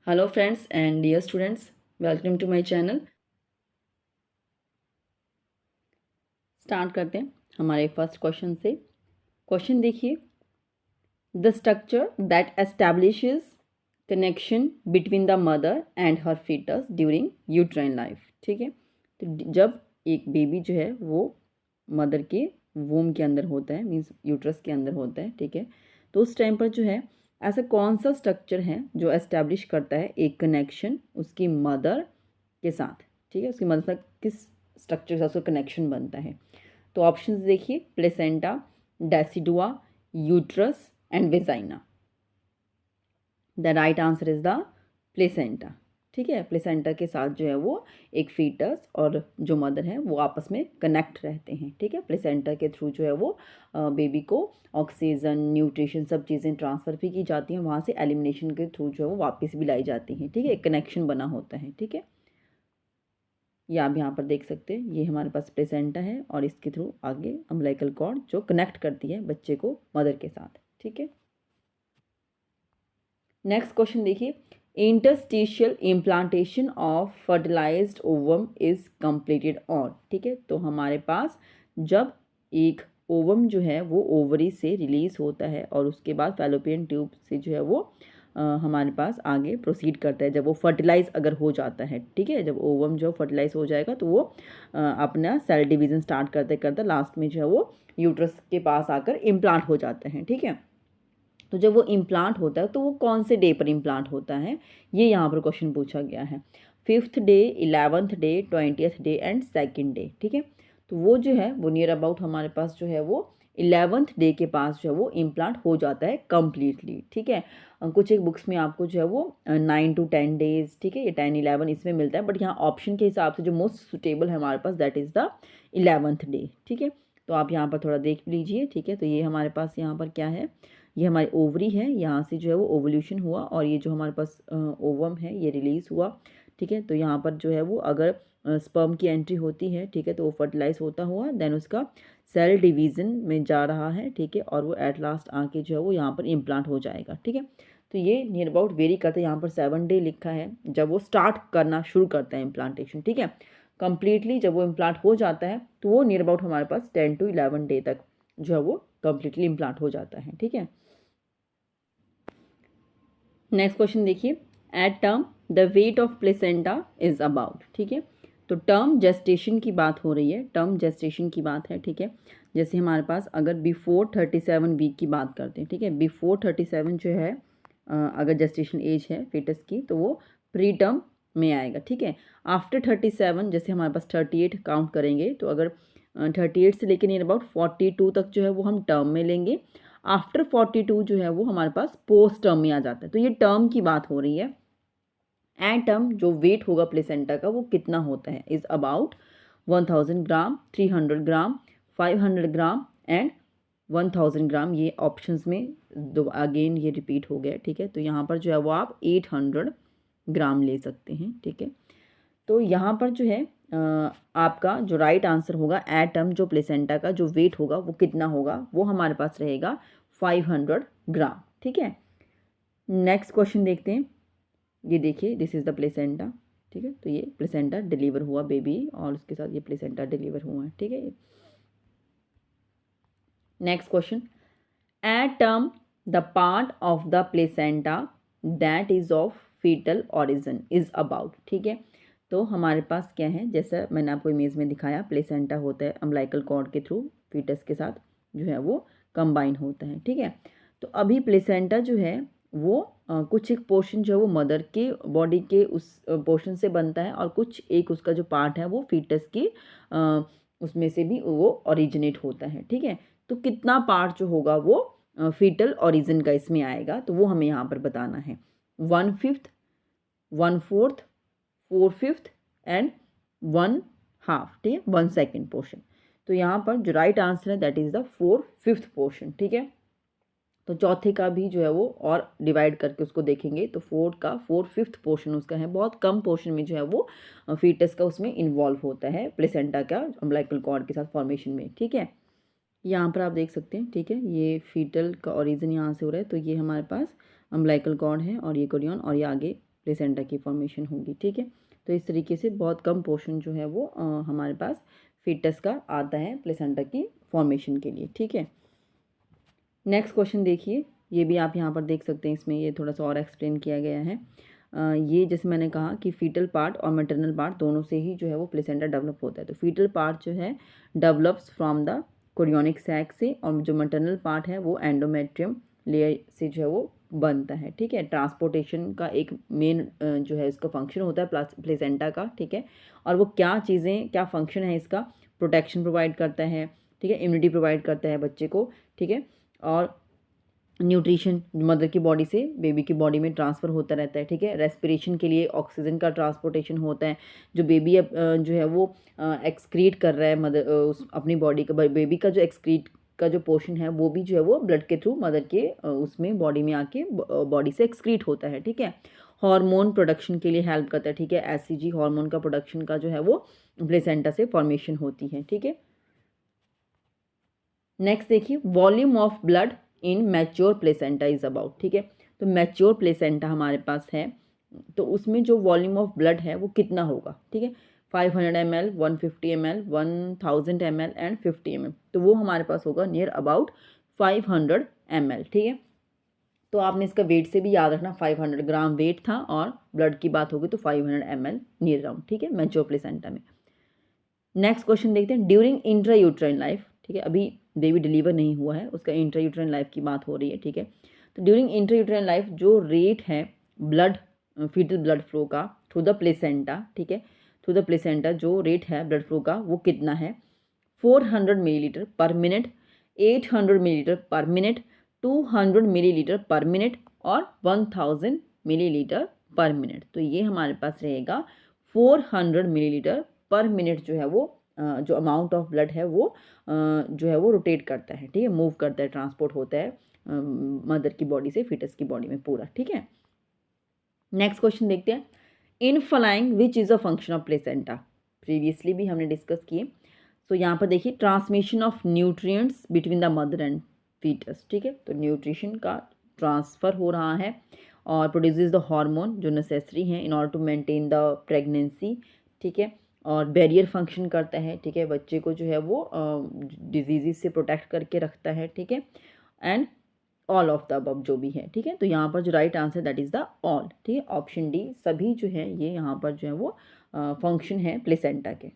Hello friends and dear students, welcome to my channel. Start करते हैं हमारे first question से। क्वेश्चन देखिए, the structure that establishes connection between the mother and her foetus during uterine life. ठीक है, तो जब एक बेबी जो है वो मदर के वूम के अंदर होता है, मीन्स यूट्रस के अंदर होता है, ठीक है, तो उस टाइम पर जो है ऐसा कौन सा स्ट्रक्चर है जो एस्टैब्लिश करता है एक कनेक्शन उसकी मदर के साथ। ठीक है, उसकी मदद से किस स्ट्रक्चर से उसका कनेक्शन बनता है। तो ऑप्शंस देखिए, placenta, decidua, uterus and vagina. The right answer is the placenta. ठीक है, प्लेसेंटा के साथ जो है वो एक फीटस और जो मदर है वो आपस में कनेक्ट रहते हैं। ठीक है, प्लेसेंटा के थ्रू जो है वो बेबी को ऑक्सीजन, न्यूट्रिशन सब चीज़ें ट्रांसफ़र भी की जाती हैं, वहाँ से एलिमिनेशन के थ्रू जो है वो वापस भी लाई जाती हैं। ठीक है, एक कनेक्शन बना होता है। ठीक है, ये आप यहाँ पर देख सकते हैं, ये हमारे पास प्लेसेंटा है और इसके थ्रू आगे अम्बिलिकल कॉर्ड जो कनेक्ट करती है बच्चे को मदर के साथ। ठीक है, नेक्स्ट क्वेश्चन देखिए, interstitial implantation of fertilised ovum is completed on. ठीक है, तो हमारे पास जब एक ओवम जो है वो ओवरी से रिलीज होता है और उसके बाद फैलोपियन ट्यूब से जो है वो हमारे पास आगे प्रोसीड करता है, जब वो फर्टिलाइज अगर हो जाता है। ठीक है, जब ओवम जो फर्टिलाइज हो जाएगा तो वो अपना सेल डिवीजन स्टार्ट करते करते लास्ट में जो है वो यूट्रस के पास आकर इम्प्लांट हो जाते हैं। ठीक है, तो जब वो इम्प्लांट होता है तो वो कौन से डे पर इम्प्लांट होता है, ये यहाँ पर क्वेश्चन पूछा गया है। 5th day, 11th day, 20th day and 2nd day. ठीक है, तो वो जो है वो नियर अबाउट हमारे पास जो है वो 11th डे के पास जो है वो इम्प्लांट हो जाता है कम्प्लीटली। ठीक है, कुछ एक बुक्स में आपको जो है वो 9 to 10 डेज, ठीक है, ये 10-11 इसमें मिलता है, बट यहाँ ऑप्शन के हिसाब से जो मोस्ट सुटेबल है हमारे पास that is the 11th day. ठीक है, तो आप यहाँ पर थोड़ा देख लीजिए। ठीक है, तो ये हमारे पास यहाँ पर क्या है, ये हमारी ओवरी है, यहाँ से जो है वो ओवल्यूशन हुआ और ये जो हमारे पास ओवम है ये रिलीज़ हुआ। ठीक है, तो यहाँ पर जो है वो अगर स्पर्म की एंट्री होती है, ठीक है, तो वो फर्टिलाइज होता हुआ देन उसका सेल डिवीज़न में जा रहा है। ठीक है, और वो एट लास्ट आके जो है वो यहाँ पर इम्प्लांट हो जाएगा। ठीक है, तो ये नियर अबाउट वेरी करता है, यहाँ पर 7 डे लिखा है जब वो स्टार्ट करना शुरू करता है इम्प्लांटेशन। ठीक है, कम्प्लीटली जब वो इम्प्लांट हो जाता है तो वो नियर अबाउट हमारे पास 10 to 11 डे तक जो है वो कम्प्लीटली इम्प्लांट हो जाता है। ठीक है, नेक्स्ट क्वेश्चन देखिए, at term the weight of placenta is about. ठीक है, तो टर्म जेस्टेशन की बात हो रही है, टर्म जेस्टेशन की बात है। ठीक है, जैसे हमारे पास अगर बिफोर 37 वीक की बात करते हैं, ठीक है, बिफोर 37 जो है अगर जेस्टेशन एज है fetus की तो वो प्री टर्म में आएगा। ठीक है, आफ्टर 37 जैसे हमारे पास 38 काउंट करेंगे तो अगर 38 से लेकर नियर अबाउट 42 तक जो है वो हम टर्म में लेंगे। आफ्टर 42 जो है वो हमारे पास पोस्ट टर्म में आ जाता है, तो ये टर्म की बात हो रही है। एट टर्म जो वेट होगा प्लेसेंटा का वो कितना होता है, is about 1000 gram, 300 gram, 500 gram and 1000 ग्राम। ये ऑप्शंस में दो अगेन ये रिपीट हो गया। ठीक है, तो यहाँ पर जो है वो आप 800 ग्राम ले सकते हैं। ठीक है, तो यहाँ पर जो है आपका जो राइट आंसर होगा एट टर्म जो प्लेसेंटा का जो वेट होगा वो कितना होगा, वो हमारे पास रहेगा 500 ग्राम। ठीक है, नेक्स्ट क्वेश्चन देखते हैं। ये देखिए, दिस इज़ द प्लेसेंटा। ठीक है, तो ये प्लेसेंटा डिलीवर हुआ बेबी और उसके साथ ये प्लेसेंटा डिलीवर हुआ है। ठीक है, next question, at term the part of the placenta that is of foetal origin is about. ठीक है, तो हमारे पास क्या है, जैसा मैंने आपको इमेज में दिखाया, प्लेसेंटा होता है अम्बिलिकल कॉर्ड के थ्रू फीटस के साथ जो है वो कंबाइन होता है। ठीक है, तो अभी प्लेसेंटा जो है वो कुछ एक पोर्शन जो है वो मदर के बॉडी के उस पोर्शन से बनता है और कुछ एक उसका जो पार्ट है वो फीटस की उसमें से भी वो ओरिजिनेट होता है। ठीक है, तो कितना पार्ट जो होगा वो फीटल ओरिजिन का इसमें आएगा, तो वो हमें यहाँ पर बताना है। 1/5, 1/4, 4/5 एंड 1/2। ठीक है, 1/2 पोर्शन। तो यहाँ पर जो राइट आंसर है दैट इज़ द 4/5 पोर्शन। ठीक है, तो चौथे का भी जो है वो और डिवाइड करके उसको देखेंगे तो 4/5 पोर्शन उसका है, बहुत कम पोर्शन में जो है वो फीटस का उसमें इन्वॉल्व होता है प्लेसेंटा का अम्बिलिकल कॉर्ड के साथ फॉर्मेशन में। ठीक है, यहाँ पर आप देख सकते हैं। ठीक है, ये फीटल का ओरिजिन यहाँ से हो रहा है, तो ये हमारे पास अम्बिलिकल कॉर्ड है और ये कोरियन और ये आगे प्लेसेंटा की फॉर्मेशन होगी। ठीक है, तो इस तरीके से बहुत कम पोर्शन जो है वो हमारे पास फीटस का आता है प्लेसेंटा की फॉर्मेशन के लिए। ठीक है, नेक्स्ट क्वेश्चन देखिए, ये भी आप यहाँ पर देख सकते हैं, इसमें ये थोड़ा सा और एक्सप्लेन किया गया है। ये जैसे मैंने कहा कि फीटल पार्ट और मैटरनल पार्ट दोनों से ही जो है वो प्लेसेंटा डेवलप होता है। तो फीटल पार्ट जो है develops from the chorionic sac से, और जो मैटरनल पार्ट है वो एंडोमेट्रियम लेयर से जो है वो बनता है। ठीक है, ट्रांसपोर्टेशन का एक मेन जो है इसका फंक्शन होता है प्लेसेंटा का। ठीक है, और वो क्या चीज़ें, क्या फंक्शन है इसका, प्रोटेक्शन प्रोवाइड करता है। ठीक है, इम्यूनिटी प्रोवाइड करता है बच्चे को। ठीक है, और न्यूट्रिशन मदर की बॉडी से बेबी की बॉडी में ट्रांसफ़र होता रहता है। ठीक है, रेस्पिरेशन के लिए ऑक्सीजन का ट्रांसपोर्टेशन होता है। जो बेबी अब जो है वो एक्सक्रीट कर रहा है मदर उस अपनी बॉडी का, बेबी का जो एक्सक्रीट का जो पोर्शन है वो भी जो है वो ब्लड के थ्रू मदर के उसमें बॉडी में आके बॉडी से एक्सक्रीट होता है। ठीक है, हार्मोन प्रोडक्शन के लिए हेल्प करता है। ठीक है, एससीजी हार्मोन का प्रोडक्शन का जो है वो प्लेसेंटा से फॉर्मेशन होती है। ठीक है, नेक्स्ट देखिए, volume of blood in mature placenta is about. ठीक है, तो मैच्योर प्लेसेंटा हमारे पास है, तो उसमें जो वॉल्यूम ऑफ ब्लड है वो कितना होगा। ठीक है, 500 ml, 150 ml, 1000 ml and 50 ml, तो वो हमारे पास होगा नियर अबाउट 500 ml। ठीक है, तो आपने इसका वेट से भी याद रखना, 500 ग्राम वेट था और ब्लड की बात होगी तो 500 ml नियर राउंड। ठीक है, मैच्योर प्लेसेंटा में। नेक्स्ट क्वेश्चन देखते हैं, ड्यूरिंग इंट्रा यूट्राइन लाइफ। ठीक है, अभी बेबी डिलीवर नहीं हुआ है, उसका इंट्रा यूट्राइन लाइफ की बात हो रही है। ठीक है, तो ड्यूरिंग इंट्रा यूट्राइन लाइफ जो रेट है ब्लड फीटल ब्लड फ्लो का थ्रू द प्लेसेंटा, ठीक है, थ्रू द प्लेसेंटा जो रेट है ब्लड फ्लो का वो कितना है, 400 मिलीलीटर पर मिनट, 800 मिलीलीटर पर मिनट, 200 मिलीलीटर पर मिनट और 1000 मिलीलीटर पर मिनट। तो ये हमारे पास रहेगा 400 मिलीलीटर पर मिनट जो है वो जो अमाउंट ऑफ ब्लड है वो जो है वो रोटेट करता है। ठीक है, मूव करता है, ट्रांसपोर्ट होता है मदर की बॉडी से फीटस की बॉडी में पूरा। ठीक है, नेक्स्ट क्वेश्चन देखते हैं, in flying which is a function of placenta. Previously भी हमने डिस्कस किए। सो यहाँ पर देखिए, transmission of nutrients between the mother and foetus. ठीक है, तो न्यूट्रिशन का ट्रांसफ़र हो रहा है और प्रोड्यूसेस द हार्मोन जो नेसेसरी हैं in order to maintain the pregnancy. ठीक है, और बैरियर फंक्शन करता है। ठीक है, बच्चे को जो है वो डिजीज़ से प्रोटेक्ट करके रखता है। ठीक है, and all of the above जो भी है। ठीक है, तो यहाँ पर जो right answer that is the all. ठीक है, ऑप्शन डी सभी जो है ये यहाँ पर जो है वो फंक्शन है प्लेसेंटा के।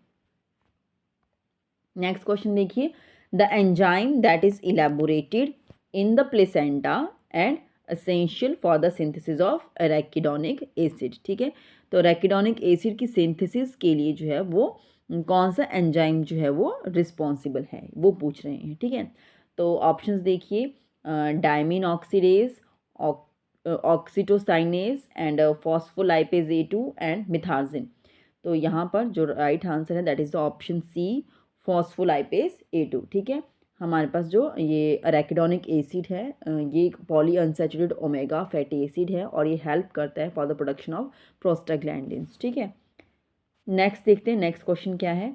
नेक्स्ट क्वेश्चन देखिए, the enzyme that is elaborated in the placenta and essential for the synthesis of arachidonic acid. ठीक है, तो एराकिडोनिक एसिड की सिंथेसिस के लिए जो है वो कौन सा एंजाइम जो है वो रिस्पॉन्सिबल है वो पूछ रहे हैं। ठीक है, तो ऑप्शंस देखिए, diamine oxidase, oxytocinase and phospholipase A2 and Methergine. तो यहाँ पर जो राइट आंसर है that is the option C, phospholipase A2। ठीक है, हमारे पास जो ये अरेकिडोनिक एसिड है ये एक poly unsaturated omega fatty acid है और ये हेल्प करता है for the production of prostaglandins. ठीक है, नेक्स्ट देखते हैं, नेक्स्ट क्वेश्चन क्या है,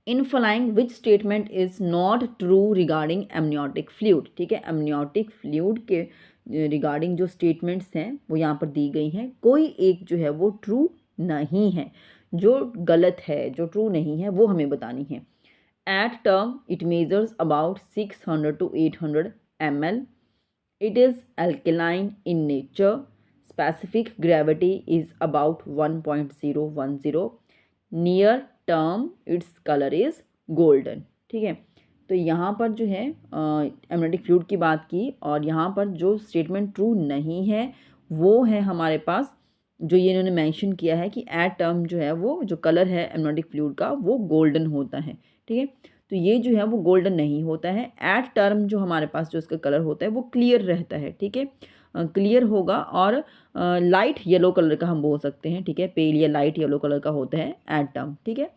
in following which statement is not true regarding amniotic fluid. ठीक है, एमनियोटिक फ्लूइड के रिगार्डिंग जो स्टेटमेंट्स हैं वो यहाँ पर दी गई हैं, कोई एक जो है वो ट्रू नहीं है, जो गलत है, जो ट्रू नहीं है वो हमें बतानी है। At term it measures about 600 to 800 ml, it is alkaline in nature, specific gravity is about 1.010, near term its color is golden। ठीक है, तो यहाँ पर जो है एमनियोटिक फ्लूइड की बात की और यहाँ पर जो स्टेटमेंट ट्रू नहीं है वो है हमारे पास जो ये इन्होंने मेंशन किया है कि एट टर्म जो है वो जो कलर है एमनियोटिक फ्लूइड का वो गोल्डन होता है। ठीक है, तो ये जो है वो गोल्डन नहीं होता है, एट टर्म जो हमारे पास जो इसका कलर होता है वो क्लियर रहता है। ठीक है, क्लियर होगा और लाइट येलो कलर का हम बोल सकते हैं। ठीक है, पेल या लाइट येलो कलर का होता है एट टर्म। ठीक है,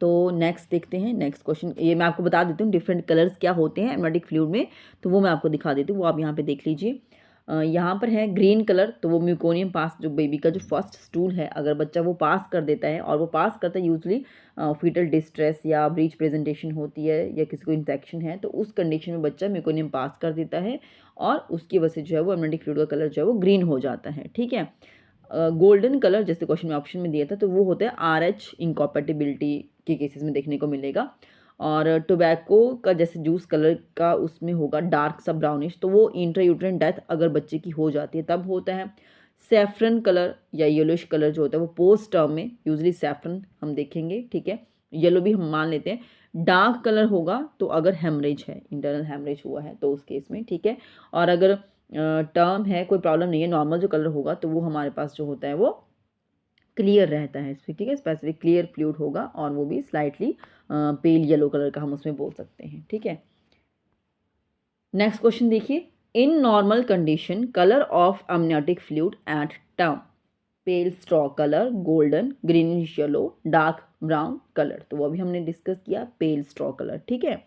तो नेक्स्ट देखते हैं, नेक्स्ट क्वेश्चन, ये मैं आपको बता देती हूँ डिफरेंट कलर्स क्या होते हैं एमनियोटिक फ्लूइड में, तो वो मैं आपको दिखा देती हूँ, वो आप यहाँ पे देख लीजिए। यहाँ पर है ग्रीन कलर, तो वो म्यूकोनियम पास जो बेबी का जो फर्स्ट स्टूल है अगर बच्चा वो पास कर देता है और वो पास करता है यूजली फीटल डिस्ट्रेस या ब्रीच प्रेजेंटेशन होती है या किसी को इन्फेक्शन है तो उस कंडीशन में बच्चा म्यूकोनियम पास कर देता है और उसकी वजह से जो है वो एमनियोटिक फ्लूइड का कलर जो है वो ग्रीन हो जाता है, ठीक है। गोल्डन कलर जैसे क्वेश्चन में ऑप्शन में दिया था तो वो होता है RH इनकॉम्पैटिबिलिटी के केसेस में देखने को मिलेगा। और टोबैको का जैसे जूस कलर का उसमें होगा डार्क सा ब्राउनिश, तो वो इंट्रायूटेरिन डेथ अगर बच्चे की हो जाती है तब होता है। सैफरन कलर या येलोइश कलर जो होता है वो पोस्ट टर्म में यूजली सैफरन हम देखेंगे, ठीक है। येलो भी हम मान लेते हैं। डार्क कलर होगा तो अगर हेमरेज है, इंटरनल हेमरेज हुआ है तो उस केस में, ठीक है। और अगर टर्म है, कोई प्रॉब्लम नहीं है, नॉर्मल जो कलर होगा तो वो हमारे पास जो होता है वो क्लियर रहता है, ठीक है। स्पेसिफिक क्लियर फ्लूइड होगा और वो भी स्लाइटली पेल येलो कलर का हम उसमें बोल सकते हैं, ठीक है। नेक्स्ट क्वेश्चन देखिए, in normal condition colour of amniotic fluid at term, pale straw colour, golden, greenish yellow, dark brown colour, तो वो अभी हमने डिस्कस किया पेल स्ट्रॉ कलर, ठीक है।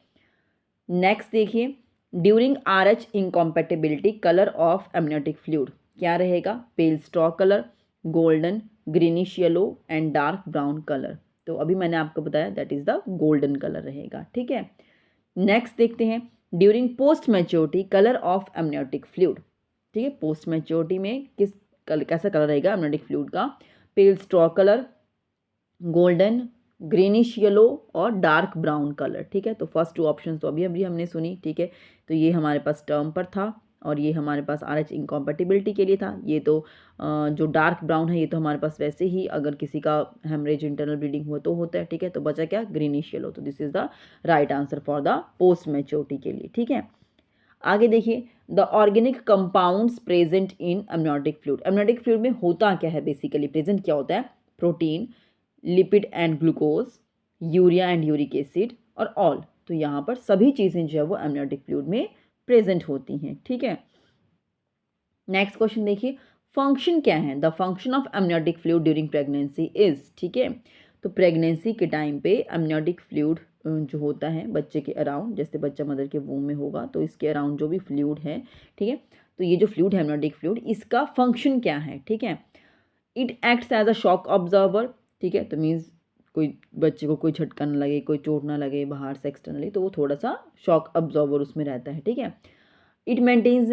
नेक्स्ट देखिए, during RH incompatibility colour of amniotic fluid क्या रहेगा, pale straw colour, golden, greenish yellow and dark brown colour, तो अभी मैंने आपको बताया that is the golden colour रहेगा, ठीक है। नेक्स्ट देखते हैं, during post maturity colour of amniotic fluid, ठीक है। पोस्ट मैच्योरिटी में कैसा कलर रहेगा अमनियोटिक फ्लूइड का, pale straw colour, golden, greenish yellow और डार्क ब्राउन कलर, ठीक है। तो फर्स्ट टू ऑप्शंस तो अभी अभी हमने सुनी, ठीक है। तो ये हमारे पास टर्म पर था और ये हमारे पास RH इनकॉम्पैटिबिलिटी के लिए था। ये तो जो डार्क ब्राउन है ये तो हमारे पास वैसे ही अगर किसी का हेमरेज इंटरनल ब्लीडिंग हुआ तो होता है, ठीक है। तो बचा क्या, ग्रीनिश येलो, तो this is the right answer for the post maturity के लिए, ठीक है। आगे देखिए, the organic compounds present in amniotic fluid, amniotic fluid में होता क्या है बेसिकली, प्रेजेंट क्या होता है, protein, lipid and glucose, urea and uric acid और ऑल, तो यहाँ पर सभी चीज़ें जो है वो अमनियोटिक फ्लूइड में प्रेजेंट होती हैं, ठीक है। नेक्स्ट क्वेश्चन देखिए, फंक्शन क्या है, the function of amniotic fluid during pregnancy is, ठीक है। तो प्रेगनेंसी के टाइम पे अमनियोटिक फ्लूइड जो होता है बच्चे के अराउंड, जैसे बच्चा मदर के वूम में होगा तो इसके अराउंड जो भी फ्लूइड है, ठीक है। तो ये जो फ्लूइड है अमनियोटिक फ्लूइड, इसका फंक्शन क्या है, ठीक है। It acts as a shock observer, ठीक है। तो मीन्स कोई बच्चे को कोई झटका ना लगे, कोई चोट ना लगे बाहर से एक्सटर्नली, तो वो थोड़ा सा शॉक ऑब्जर्वर उसमें रहता है, ठीक है। इट मेंटेन्स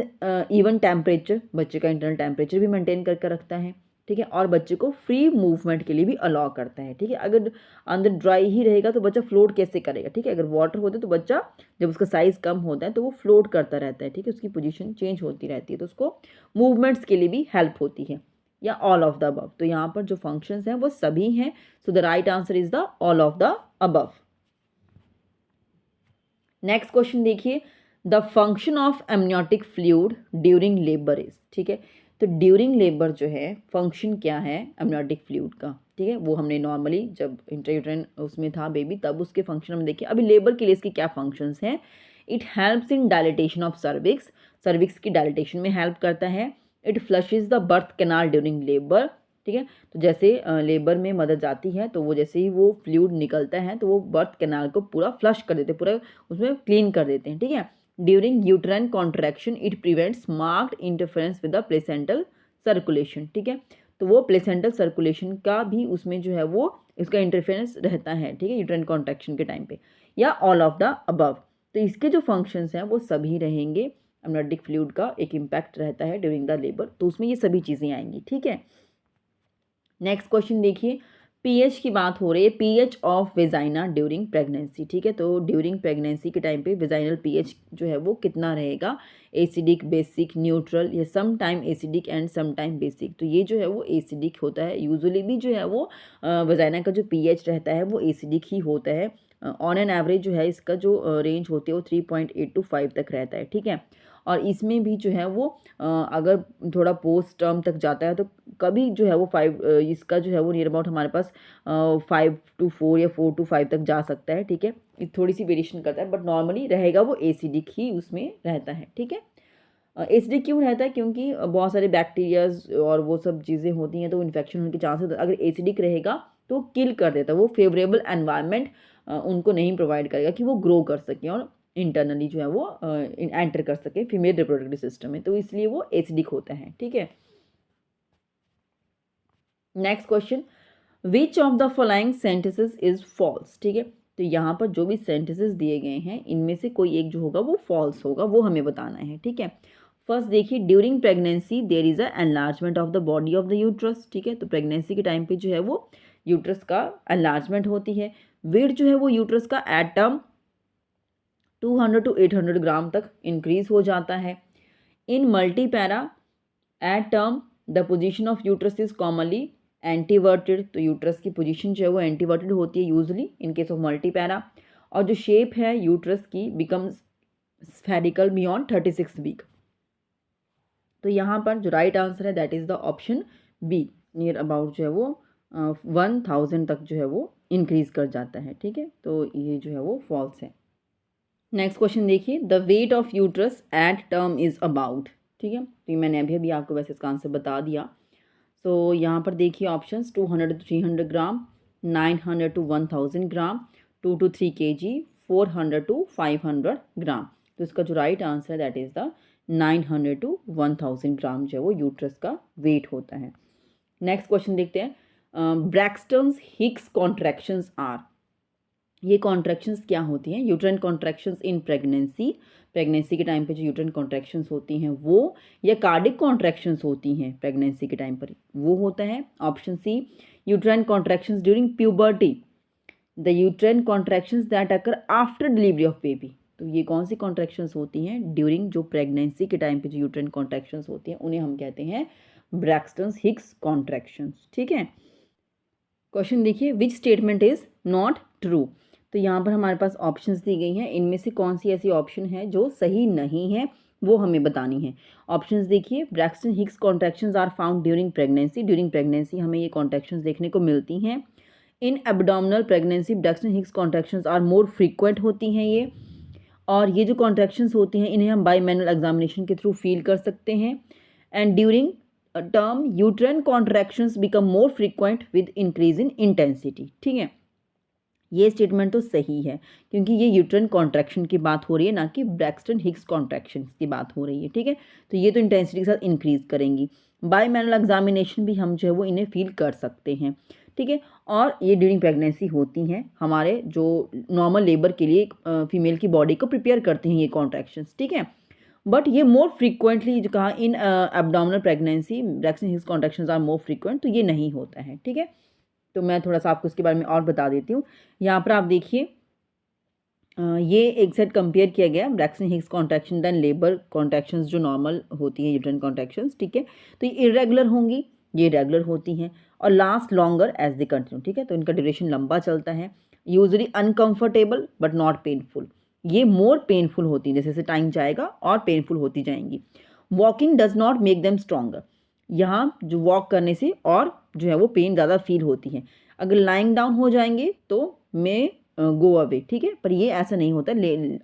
इवन टेम्परेचर, बच्चे का इंटरनल टेम्परेचर भी मेंटेन करके रखता है, ठीक है। और बच्चे को फ्री मूवमेंट के लिए भी अलाउ करता है, ठीक है। अगर अंदर ड्राई ही रहेगा तो बच्चा फ्लोट कैसे करेगा, ठीक है। अगर वाटर होता है तो बच्चा जब उसका साइज कम होता है तो वो फ्लोट करता रहता है, ठीक है। उसकी पोजीशन चेंज होती रहती है तो उसको मूवमेंट्स के लिए भी हेल्प होती है, या ऑल ऑफ द अबव, तो यहाँ पर जो फंक्शंस हैं वो सभी हैं, so the right answer is the all of the above. Next question देखिए, the function of amniotic fluid during labour is, ठीक है। तो ड्यूरिंग लेबर जो है फंक्शन क्या है एमनियोटिक फ्लूइड का, ठीक है। वो हमने नॉर्मली जब इंट्रायूटेरिन उसमें था बेबी तब उसके फंक्शन हम देखे, अभी लेबर के लिए इसके क्या फंक्शंस हैं। It helps in dilatation of cervix, cervix की डायलिटेशन में हेल्प करता है। It flushes the birth canal during labour, ठीक है। तो जैसे लेबर में मदर जाती है तो वो जैसे ही वो फ्लूइड निकलता है तो वो बर्थ कैनाल को पूरा फ्लश कर देते हैं, पूरा उसमें क्लीन कर देते हैं, ठीक है। During uterine contraction it prevents marked interference with the placental circulation, ठीक है। तो वो प्लेसेंटल सर्कुलेशन का भी उसमें जो है वो इसका इंटरफेरेंस रहता है, ठीक है, यूट्राइन कॉन्ट्रैक्शन के टाइम पे, या ऑल ऑफ द अबव। तो इसके जो फंक्शंस हैं वो सभी रहेंगे, एमनियोटिक फ्लूइड का एक इम्पैक्ट रहता है ड्यूरिंग द लेबर, तो उसमें ये सभी चीज़ें आएंगी, ठीक है। नेक्स्ट क्वेश्चन देखिए, पीएच की बात हो रही है, pH of vagina during pregnancy, ठीक है। तो ड्यूरिंग प्रेगनेंसी के टाइम पे वेजाइनल पीएच जो है वो कितना रहेगा, एसिडिक, बेसिक, न्यूट्रल, या some time acidic and some time basic. तो ये जो है वो एसिडिक होता है, यूजुअली भी जो है वो वेजाइना का जो पीएच रहता है वो एसिडिक ही होता है। ऑन एन एवरेज जो है इसका जो रेंज होती है वो 3.8 to 5 तक रहता है, ठीक है। और इसमें भी जो है वो अगर थोड़ा पोस्ट टर्म तक जाता है तो कभी जो है वो 5 इसका जो है वो नियर अबाउट हमारे पास 5 to 4 या 4 to 5 तक जा सकता है, ठीक है। ये थोड़ी सी वेरिएशन करता है बट नॉर्मली रहेगा वो एसिडिक ही उसमें रहता है, ठीक है। एसिडिक क्यों रहता है, क्योंकि बहुत सारे बैक्टीरियाज और वो सब चीज़ें होती हैं तो इन्फेक्शन होने के चांसेस, अगर एसिडिक रहेगा तो किल कर देता है, वो फेवरेबल एनवायरनमेंट उनको नहीं प्रोवाइड करेगा कि वो ग्रो कर सकें और इंटरनली जो है वो एंटर कर सके फीमेल रिप्रोडक्टिव सिस्टम में, तो इसलिए वो एसिडिक होता है, ठीक है। Next question, which of the following sentences is false, ठीक है। तो यहाँ पर जो भी सेंटेंसेस दिए गए हैं इनमें से कोई एक जो होगा वो फॉल्स होगा, वो हमें बताना है, ठीक है। फर्स्ट देखिए, during pregnancy there is a enlargement of the body of the uterus, ठीक है। तो प्रेगनेंसी के टाइम पे जो है वो यूट्रस का एनलार्जमेंट होती है। वेट जो है वो यूट्रस का एट टर्म 200 to 800 ग्राम तक इंक्रीज हो जाता है। In multipara at term the position of uterus is commonly anteverted, तो यूट्रस की पोजीशन जो है वो एंटीवर्टेड होती है usually in case of multipara. और जो शेप है यूट्रस की बिकम्स स्फेरिकल बियॉन्ड 36 वीक। तो यहाँ पर जो राइट आंसर है that is the option B, near about जो है वो 1000 तक जो है वो इंक्रीज कर जाता है, ठीक है। तो ये जो है वो फॉल्स है। नेक्स्ट क्वेश्चन देखिए, the weight of uterus at term is about, ठीक है। तो ये मैंने अभी आपको वैसे इसका आंसर बता दिया। सो यहाँ पर देखिए options 200 to 300 gram, 900 to 1000 gram, 2 to 3 kg, 400 to 500 ग्राम। तो इसका जो राइट आंसर है दैट इज़ द 900 to 1000 ग्राम जो है वो यूट्रस का वेट होता है। नेक्स्ट क्वेश्चन देखते हैं, ब्रैक्सटन्स हिक्स कॉन्ट्रैक्शंस आर, ये कॉन्ट्रैक्शंस क्या होती हैं? Uterine contractions in pregnancy, pregnancy के टाइम पे जो यूट्राइन कॉन्ट्रैक्शंस होती हैं वो, या कार्डिक कॉन्ट्रैक्शंस होती हैं प्रेगनेंसी के टाइम पर, वो होता है option C uterine contractions during puberty, the uterine contractions that occur after delivery of baby. तो ये कौन सी कॉन्ट्रैक्शंस होती हैं ड्यूरिंग जो प्रेगनेंसी के टाइम पे जो यूट्राइन कॉन्ट्रैक्शंस होती हैं उन्हें हम कहते हैं ब्रैक्सटन्स हिक्स कॉन्ट्रैक्शंस, ठीक है। क्वेश्चन देखिए, which statement is not true, तो यहाँ पर हमारे पास ऑप्शंस दी गई हैं, इनमें से कौन सी ऐसी ऑप्शन है जो सही नहीं है वो हमें बतानी है। ऑप्शंस देखिए, Braxton Hicks contractions are found during pregnancy, during pregnancy हमें ये कॉन्ट्रैक्शंस देखने को मिलती हैं। In abdominal pregnancy Braxton Hicks contractions are more frequent होती हैं ये, और ये जो कॉन्ट्रैक्शंस होती हैं इन्हें हम बाई मैनुअल एग्जामिनेशन के थ्रू फील कर सकते हैं। And during term uterine contractions become more frequent with increase in intensity, ठीक है। ये स्टेटमेंट तो सही है क्योंकि ये यूट्राइन कॉन्ट्रैक्शन की बात हो रही है, ना कि ब्रैक्सटन हिक्स कॉन्ट्रैक्शन की बात हो रही है, ठीक है। तो ये तो इंटेंसिटी के साथ इंक्रीज करेंगी। बाय मैनुअल एग्जामिनेशन भी हम जो है वो इन्हें फील कर सकते हैं, ठीक है। और ये ड्यूरिंग प्रेगनेंसी होती हैं, हमारे जो नॉर्मल लेबर के लिए फीमेल की बॉडी को प्रिपेयर करते हैं ये कॉन्ट्रैक्शंस, ठीक है। बट ये मोर फ्रीक्वेंटली जो कहा in abdominal pregnancy Braxton Hicks contractions are more frequent, तो ये नहीं होता है, ठीक है। तो मैं थोड़ा सा आपको इसके बारे में और बता देती हूँ। यहाँ पर आप देखिए, ये एक साइड कंपेयर किया गया Braxton Hicks contraction than labour contractions जो नॉर्मल होती हैं यूट्राइन कॉन्ट्रैक्शंस, ठीक है। तो ये इरेगुलर होंगी, ये रेगुलर होती हैं और last longer as they continue, ठीक है। तो इनका ड्यूरेशन लंबा चलता है, usually uncomfortable but not painful, ये मोर पेनफुल होती हैं जैसे जैसे टाइम जाएगा और पेनफुल होती जाएंगी। Walking does not make them stronger, यहाँ जो वॉक करने से और जो है वो पेन ज़्यादा फील होती है। अगर लाइंग डाउन हो जाएंगे तो मे गो अवे, ठीक है। पर ये ऐसा नहीं होता,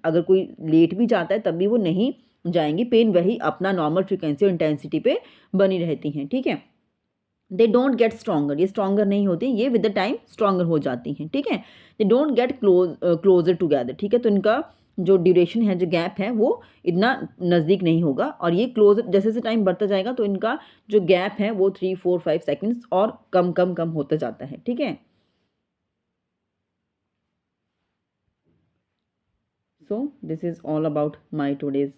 अगर कोई लेट भी जाता है तब भी वो नहीं जाएंगी, पेन वही अपना नॉर्मल फ्रिक्वेंसी और इंटेंसिटी पे बनी रहती हैं, ठीक है। दे डोंट गेट स्ट्रॉन्गर, ये स्ट्रॉन्गर नहीं होती, ये विद द टाइम स्ट्रॉन्गर हो जाती हैं, ठीक है। They don't get closer together, ठीक है। तो इनका जो ड्यूरेशन है, जो गैप है वो इतना नज़दीक नहीं होगा, और ये क्लोज जैसे जैसे टाइम बढ़ता जाएगा तो इनका जो गैप है वो 3, 4, 5 सेकेंड्स और कम कम कम होता जाता है, ठीक है। So this is all about my today's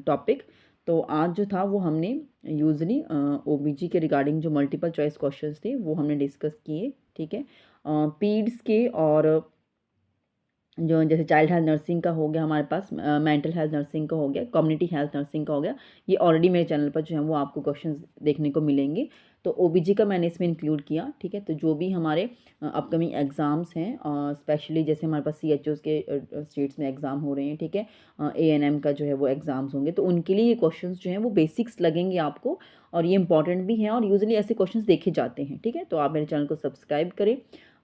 topic. तो आज जो था वो हमने यूजली ओबीजी के रिगार्डिंग जो मल्टीपल चॉइस क्वेश्चंस थे वो हमने डिस्कस किए, ठीक है। पीड्स के और जो जैसे चाइल्ड हेल्थ नर्सिंग का हो गया हमारे पास, मेंटल हेल्थ नर्सिंग का हो गया, कम्युनिटी हेल्थ नर्सिंग का हो गया, ये ऑलरेडी मेरे चैनल पर जो है वो आपको क्वेश्चंस देखने को मिलेंगे। तो ओबीजी का मैंने इसमें इंक्लूड किया, ठीक है। तो जो भी हमारे अपकमिंग एग्ज़ाम्स हैं, स्पेशली जैसे हमारे पास CHOs के स्टेट्स में एग्ज़ाम हो रहे हैं, ठीक है, ANM का जो है वो एग्ज़ाम्स होंगे, तो उनके लिए ये क्वेश्चन जो हैं वो बेसिक्स लगेंगे आपको, और ये इंपॉर्टेंट भी हैं और यूजुअली ऐसे क्वेश्चन देखे जाते हैं, ठीक है। तो आप मेरे चैनल को सब्सक्राइब करें,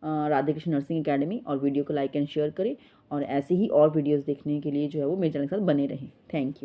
राधे कृष्ण नर्सिंग अकेडमी, और वीडियो को लाइक एंड शेयर करें, और ऐसे ही और वीडियोस देखने के लिए जो है वो मेरे चैनल के साथ बने रहें। Thank you.